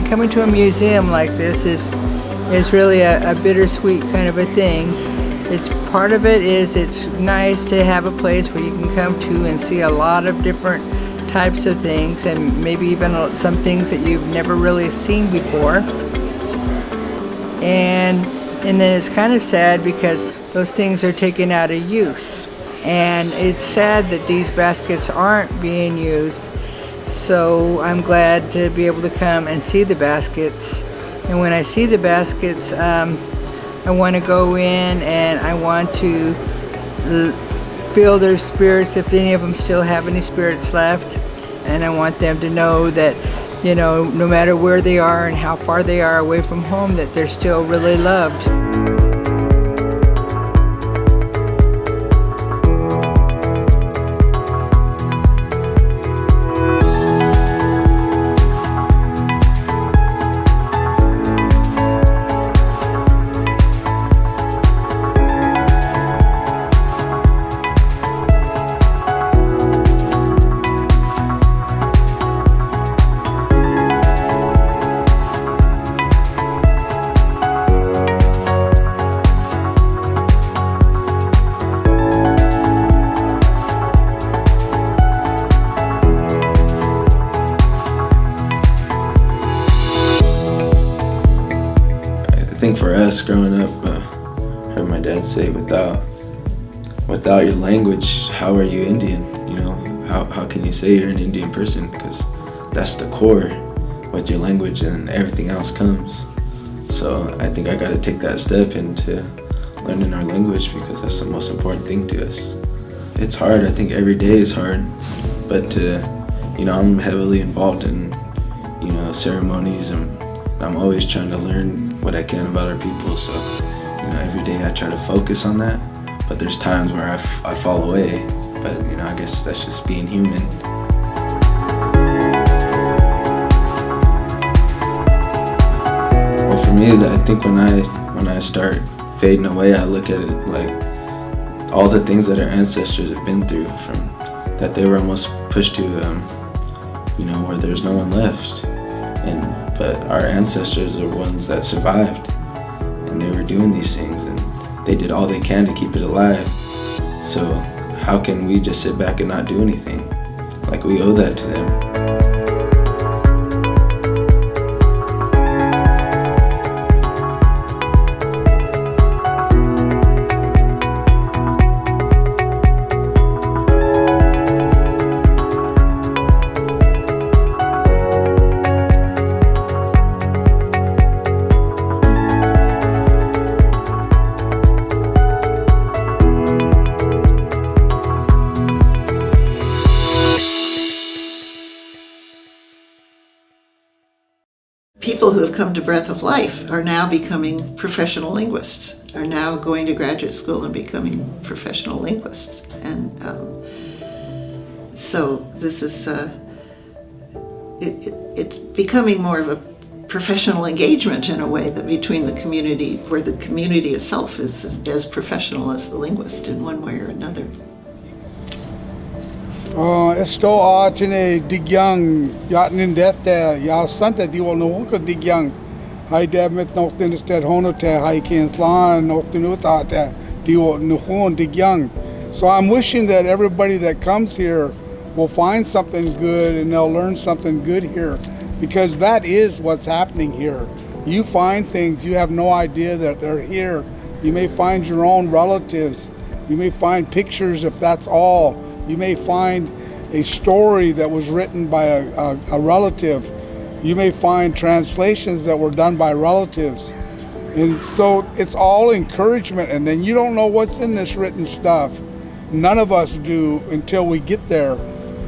coming to a museum like this is really a bittersweet kind of a thing. It's part of it is it's nice to have a place where you can come to and see a lot of different types of things, and maybe even some things that you've never really seen before. And then it's kind of sad because those things are taken out of use. And it's sad that these baskets aren't being used. So I'm glad to be able to come and see the baskets. And when I see the baskets, I want to go in and I want to feel their spirits, if any of them still have any spirits left. And I want them to know that, no matter where they are and how far they are away from home, that they're still really loved. I think for us growing up, I heard my dad say, without your language, how are you Indian? How can you say you're an Indian person? Because that's the core. With your language and everything else comes. So I think I got to take that step into learning our language, because that's the most important thing to us. It's hard. I think every day is hard, but I'm heavily involved in ceremonies, and I'm always trying to learn what I can about our people. So every day I try to focus on that, but there's times where I fall away. But I guess that's just being human. Well, for me, I think when I start fading away, I look at it like all the things that our ancestors have been through, from that they were almost pushed to where there's no one left, but our ancestors are ones that survived, and they were doing these things, and they did all they can to keep it alive. So how can we just sit back and not do anything? Like, we owe that to them. People who have come to Breath of Life are now becoming professional linguists, are now going to graduate school and becoming professional linguists. And so this is, it's becoming more of a professional engagement in a way, that between the community, where the community itself is as professional as the linguist in one way or another. Esto achine digyang yatnin defte ya santa diwol no ko digyang hai demet nokten instead honote hai ken slan nokten utate diwol no hon digyang. So I'm wishing that everybody that comes here will find something good and they'll learn something good here, because that is what's happening here. You find things you have no idea that they're here. You may find your own relatives. You may find pictures, if that's all. You may find a story that was written by a relative. You may find translations that were done by relatives. And so it's all encouragement, and then you don't know what's in this written stuff. None of us do until we get there.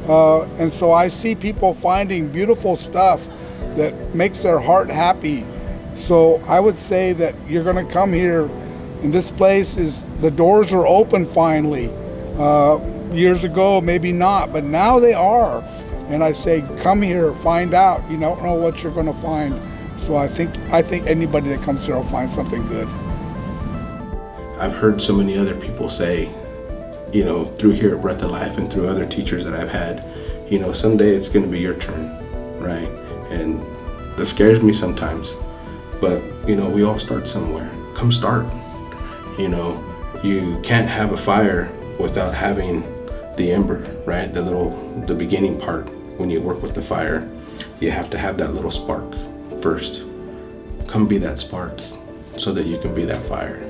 And so I see people finding beautiful stuff that makes their heart happy. So I would say that you're gonna come here, and this place the doors are open finally. Years ago, maybe not, but now they are. And I say, come here, find out. You don't know what you're gonna find. So I think anybody that comes here will find something good. I've heard so many other people say, through here at Breath of Life and through other teachers that I've had, someday it's gonna be your turn, right? And that scares me sometimes. But, you know, we all start somewhere. Come start. You know, you can't have a fire without having the ember, right? The beginning part. When you work with the fire, you have to have that little spark first. Come be that spark so that you can be that fire.